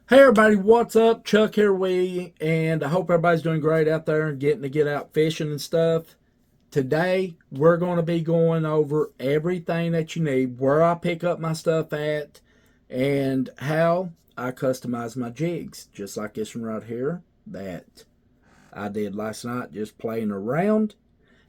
Hey everybody, what's up? Chuck here and I hope everybody's doing great out there and getting to get out fishing and stuff. Today, we're going to be going over everything that you need, where I pick up my stuff at, and how I customize my jigs. Just like this one right here that I did last night, just playing around.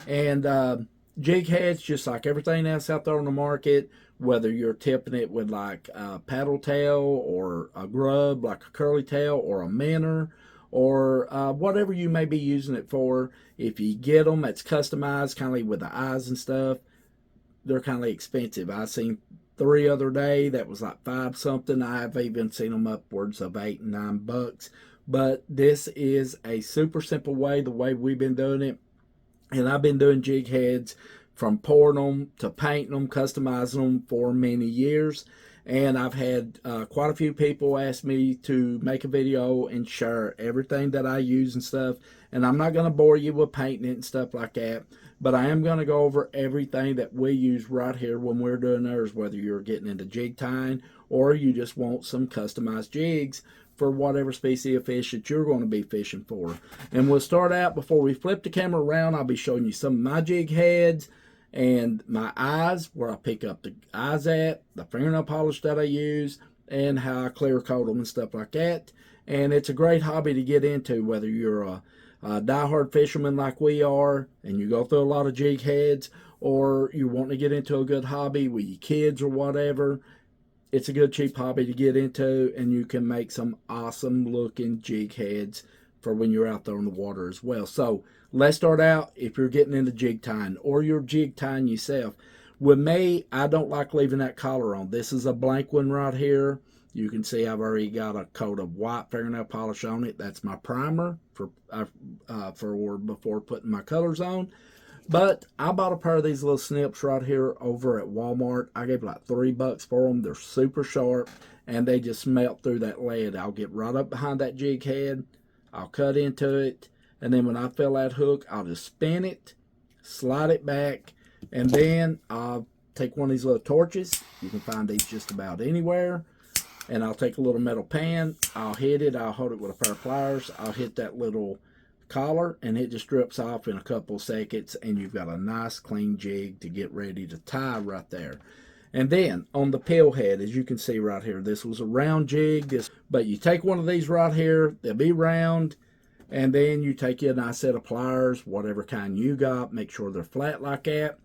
And jig heads, just like everything else out there on the market, whether you're tipping it with like a paddle tail or a grub, like a curly tail or a minnow, or whatever you may be using it for. If you get them, it's customized, kind of like with the eyes and stuff. They're kind of expensive. I seen three other day that was like five something. I've even seen them upwards of $8 and $9. But this is a super simple way, the way we've been doing it. And I've been doing jig heads from pouring them to painting them, customizing them for many years. And I've had quite a few people ask me to make a video and share everything that I use and stuff. And I'm not going to bore you with painting it and stuff like that. But I am going to go over everything that we use right here when we're doing ours, whether you're getting into jig tying or you just want some customized jigs for whatever species of fish that you're going to be fishing for. And we'll start out, before we flip the camera around, I'll be showing you some of my jig heads and my eyes, where I pick up the eyes at, the fingernail polish that I use, and how I clear coat them and stuff like that. And it's a great hobby to get into, whether you're a diehard fisherman like we are and you go through a lot of jig heads, or you want to get into a good hobby with your kids or whatever. It's a good cheap hobby to get into, and you can make some awesome looking jig heads for when you're out there on the water as well. So let's start out. If you're getting into jig tying or you're jig tying yourself, with me, I don't like leaving that collar on. This is a blank one right here. You can see I've already got a coat of white fingernail polish on it. That's my primer for before putting my colors on. But I bought a pair of these little snips right here over at Walmart. I gave like $3 for them. They're super sharp and they just melt through that lead. I'll get right up behind that jig head. I'll cut into it. And then when I fill that hook, I'll just spin it, slide it back, and then I'll take one of these little torches. You can find these just about anywhere. And I'll take a little metal pan. I'll hit it. I'll hold it with a pair of pliers. I'll hit that little collar and it just strips off in a couple of seconds, and you've got a nice clean jig to get ready to tie right there. And then on the pill head, as you can see right here, this was a round jig. But you take one of these right here, they'll be round, and then you take you a nice set of pliers, whatever kind you got, make sure they're flat like that.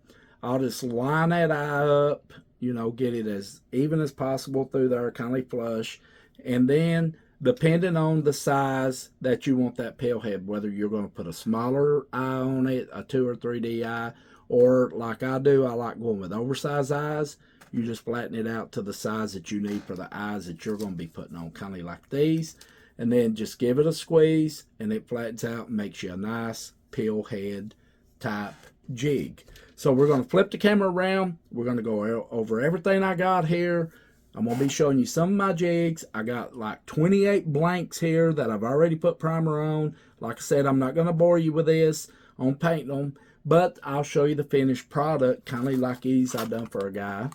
I'll just line that eye up, get it as even as possible through there, kind of flush. And then depending on the size that you want that pill head, whether you're going to put a smaller eye on it, a 2 or 3D eye, or like I do, I like going with oversized eyes. You just flatten it out to the size that you need for the eyes that you're going to be putting on, kind of like these. And then just give it a squeeze and it flattens out and makes you a nice pill head type jig. So we're going to flip the camera around. We're going to go over everything I got here. I'm going to be showing you some of my jigs. I got like 28 blanks here that I've already put primer on. Like I said, I'm not going to bore you with this on painting them, but I'll show you the finished product, kind of like these I've done for a guy.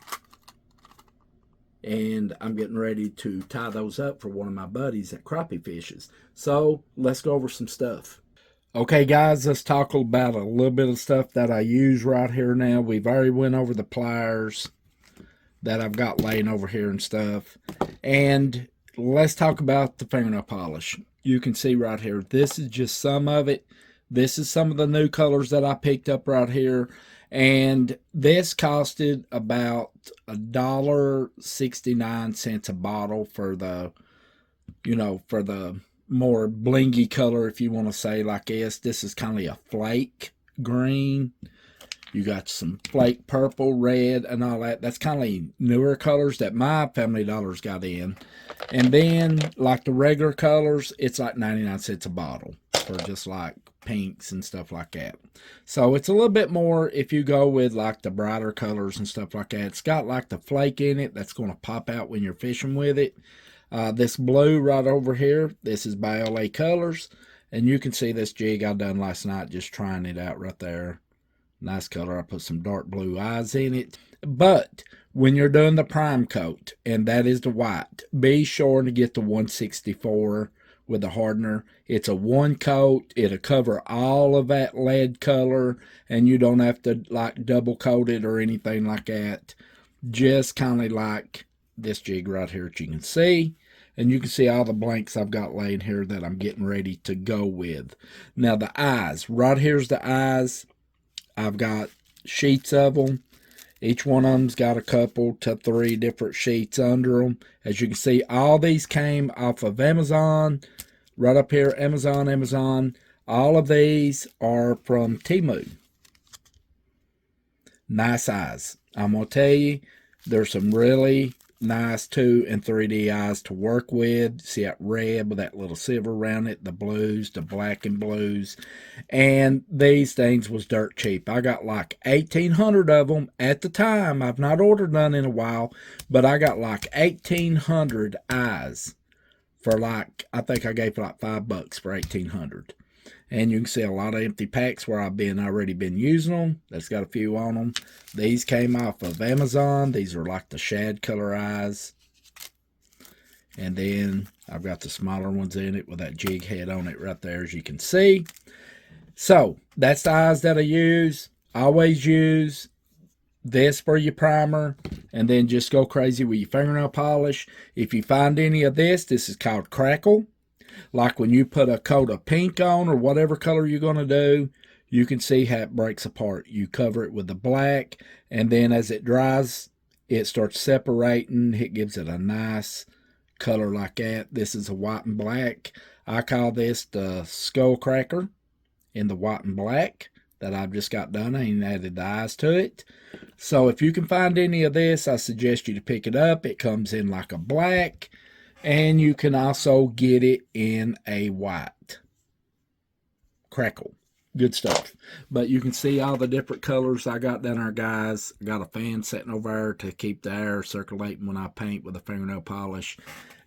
And I'm getting ready to tie those up for one of my buddies that crappie fishes. So let's go over some stuff. Okay, guys, let's talk about a little bit of stuff that I use right here now. We've already went over the pliers that I've got laying over here and stuff. And let's talk about the fingernail polish. You can see right here, this is just some of it. This is some of the new colors that I picked up right here. And this costed about $1.69 a bottle for the, for the more blingy color, if you want to say like this. This is kind of a flake green. You got some flake purple, red, and all that. That's kind of newer colors that my Family Dollar's got in. And then, like the regular colors, it's like 99 cents a bottle for just like pinks and stuff like that. So it's a little bit more if you go with like the brighter colors and stuff like that. It's got like the flake in it that's going to pop out when you're fishing with it. This blue right over here, this is by LA Colors. And you can see this jig I done last night, just trying it out right there. Nice color. I put some dark blue eyes in it. But when you're doing the prime coat, and that is the white, be sure to get the 164 with the hardener. It's a one coat. It'll cover all of that lead color, and you don't have to like double coat it or anything like that. Just kind of like this jig right here that you can see. And you can see all the blanks I've got laying here that I'm getting ready to go with. Now the eyes, right here's the eyes. I've got sheets of them. Each one of them's got a couple to 3 different sheets under them. As you can see, all these came off of Amazon. Right up here, Amazon. All of these are from Temu. Nice eyes. I'm going to tell you, there's some really nice 2 and 3D eyes to work with. See that red with that little silver around it, the blues, the black and blues. And these things was dirt cheap. I got like 1,800 of them at the time. I've not ordered none in a while, but I got like 1,800 eyes for like, I think I gave like $5 for 1,800. And you can see a lot of empty packs where I've already been using them. That's got a few on them. These came off of Amazon. These are like the shad color eyes. And then I've got the smaller ones in it with that jig head on it right there, as you can see. So that's the eyes that I use. Always use this for your primer, and then just go crazy with your fingernail polish. If you find any of this is called crackle. Like when you put a coat of pink on or whatever color you're going to do, you can see how it breaks apart. You cover it with the black, and then as it dries, it starts separating. It gives it a nice color like that. This is a white and black. I call this the skull cracker in the white and black that I've just got done. I ain't added the eyes to it. So if you can find any of this, I suggest you to pick it up. It comes in like a black, and you can also get it in a white. Crackle. Good stuff. But you can see all the different colors I got down there, guys. I got a fan sitting over there to keep the air circulating when I paint with a fingernail polish.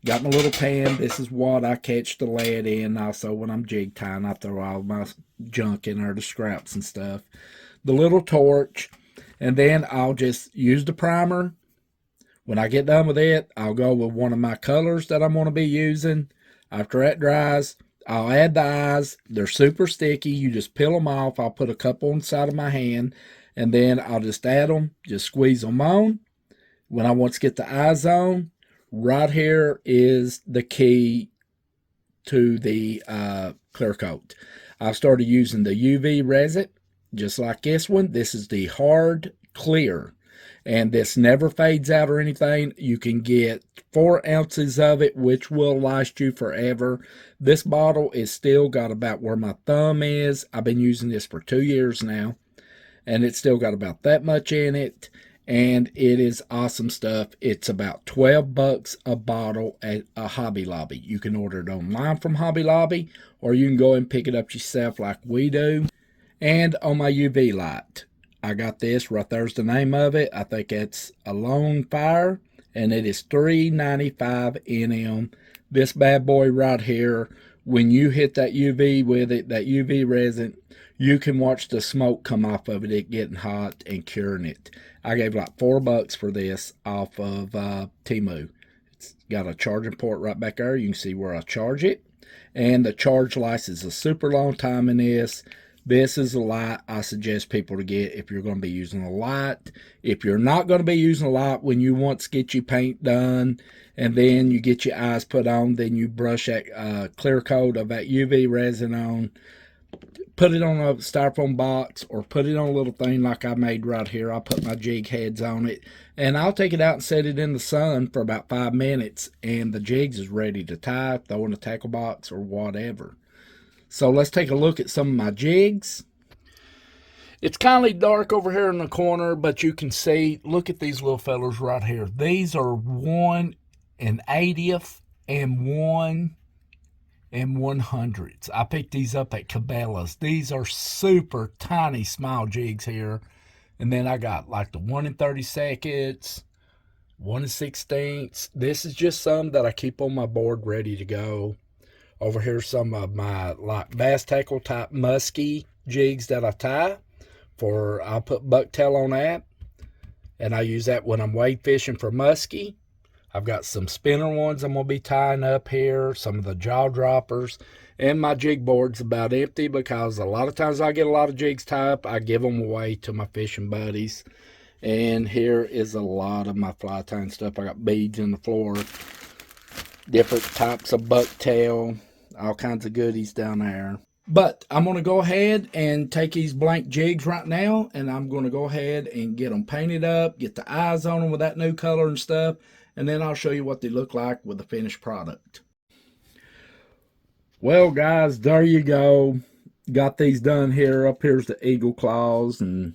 Got my little pan. This is what I catch the lead in. Also, when I'm jig tying, I throw all my junk in there, the scraps and stuff. The little torch. And then I'll just use the primer. When I get done with it, I'll go with one of my colors that I'm going to be using. After that dries, I'll add the eyes. They're super sticky. You just peel them off. I'll put a couple inside of my hand, and then I'll just add them, just squeeze them on. When I want to get the eyes on, right here is the key to the clear coat. I've started using the UV resin, just like this one. This is the hard clear, and this never fades out or anything. You can get 4 ounces of it, which will last you forever. This bottle is still got about where my thumb is. I've been using this for 2 years now, and it's still got about that much in it, and it is awesome stuff. It's about $12 a bottle at a Hobby Lobby. You can order it online from Hobby Lobby, or you can go and pick it up yourself like we do. And on my UV light, I got this right there's the name of it. I think it's a Lone Fire, and it is $3.95 NM. This bad boy right here, when you hit that UV with it, that UV resin, you can watch the smoke come off of it getting hot and curing it. I gave like $4 for this off of Temu. It's got a charging port right back there. You can see where I charge it, and the charge lasts is a super long time in this. This is a light I suggest people to get if you're going to be using a light. If you're not going to be using a light, when you want to get your paint done and then you get your eyes put on, then you brush that clear coat of that UV resin on, put it on a styrofoam box or put it on a little thing like I made right here. I'll put my jig heads on it, and I'll take it out and set it in the sun for about 5 minutes, and the jigs is ready to tie, throw in a tackle box or whatever. So let's take a look at some of my jigs. It's kind of dark over here in the corner, but you can see, look at these little fellers right here. These are 1/80th and 1/100ths. I picked these up at Cabela's. These are super tiny small jigs here. And then I got like the 1/32, 1/16. This is just some that I keep on my board ready to go. Over here, some of my like bass tackle type musky jigs that I tie for. I'll put bucktail on that. and I use that when I'm wade fishing for muskie. I've got some spinner ones I'm going to be tying up here, some of the jaw droppers, and my jig board's about empty because a lot of times I get a lot of jigs tied up. I give them away to my fishing buddies. And here is a lot of my fly tying stuff. I got beads in the floor, different types of bucktail, all kinds of goodies down there. But I'm going to go ahead and take these blank jigs right now, and I'm going to go ahead and get them painted up, get the eyes on them with that new color and stuff, and then I'll show you what they look like with the finished product. Well, guys, there you go. Got these done here. Up here's the eagle claws, and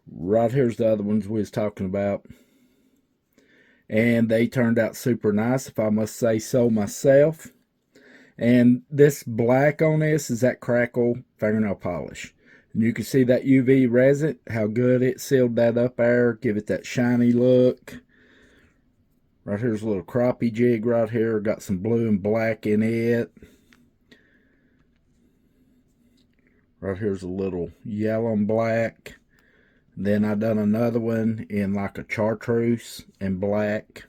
right here's the other ones we was talking about. And they turned out super nice, if I must say so myself. And this black on this is that Crackle fingernail polish. And you can see that UV resin, how good it sealed that up there. Give it that shiny look. Right here's a little crappie jig right here. Got some blue and black in it. Right here's a little yellow and black. Then I done another one in like a chartreuse and black.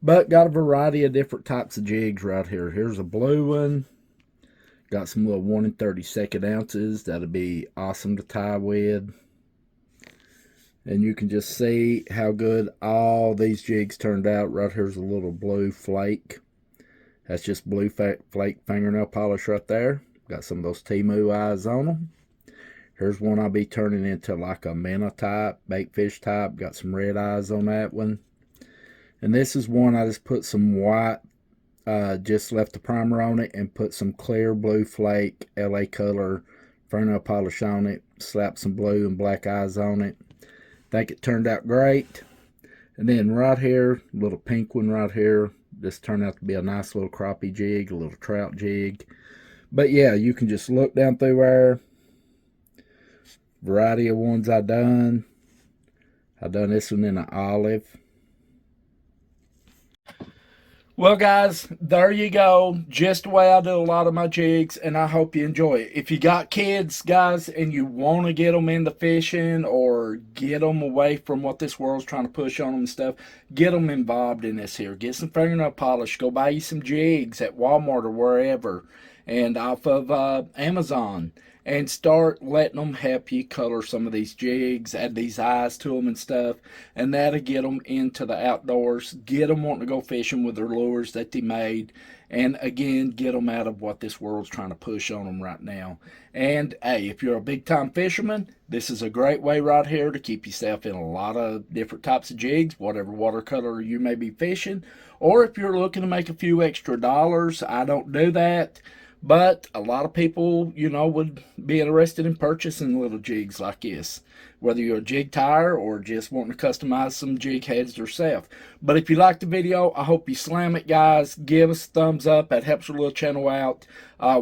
But got a variety of different types of jigs right here. Here's a blue one. Got some little 1 32 ounces. That'll be awesome to tie with. And you can just see how good all these jigs turned out. Right here's a little blue flake. That's just blue flake fingernail polish right there. Got some of those Temu eyes on them. Here's one I'll be turning into like a minnow type, bait fish type. Got some red eyes on that one. And this is one I just put some white, just left the primer on it and put some clear blue flake LA color fingernail polish on it. Slapped some blue and black eyes on it. Think it turned out great. And then right here, little pink one right here. This turned out to be a nice little crappie jig, a little trout jig. But yeah, you can just look down through there. Variety of ones I done. I done this one in an olive. Well, guys, there you go. Just the way I do a lot of my jigs, and I hope you enjoy it. If you got kids, guys, and you want to get them into fishing or get them away from what this world's trying to push on them and stuff, get them involved in this here. Get some fingernail polish. Go buy you some jigs at Walmart or wherever, and off of Amazon. And start letting them help you color some of these jigs, add these eyes to them and stuff, and that'll get them into the outdoors, get them wanting to go fishing with their lures that they made, and again, get them out of what this world's trying to push on them right now. And hey, if you're a big time fisherman, this is a great way right here to keep yourself in a lot of different types of jigs, whatever watercolor you may be fishing. Or if you're looking to make a few extra dollars, I don't do that. But a lot of people, you know, would be interested in purchasing little jigs like this, whether you're a jig tire or just wanting to customize some jig heads yourself. But if you liked the video, I hope you slam it, guys. Give us a thumbs up. That helps our little channel out.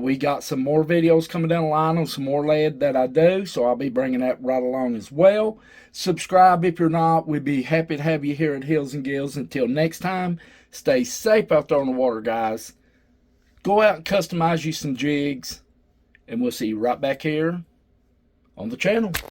We got some more videos coming down the line on some more lead that I do, so I'll be bringing that right along as well. Subscribe if you're not. We'd be happy to have you here at Hills and Gills. Until next time, stay safe out there on the water, guys. Go out and customize you some jigs, and we'll see you right back here on the channel.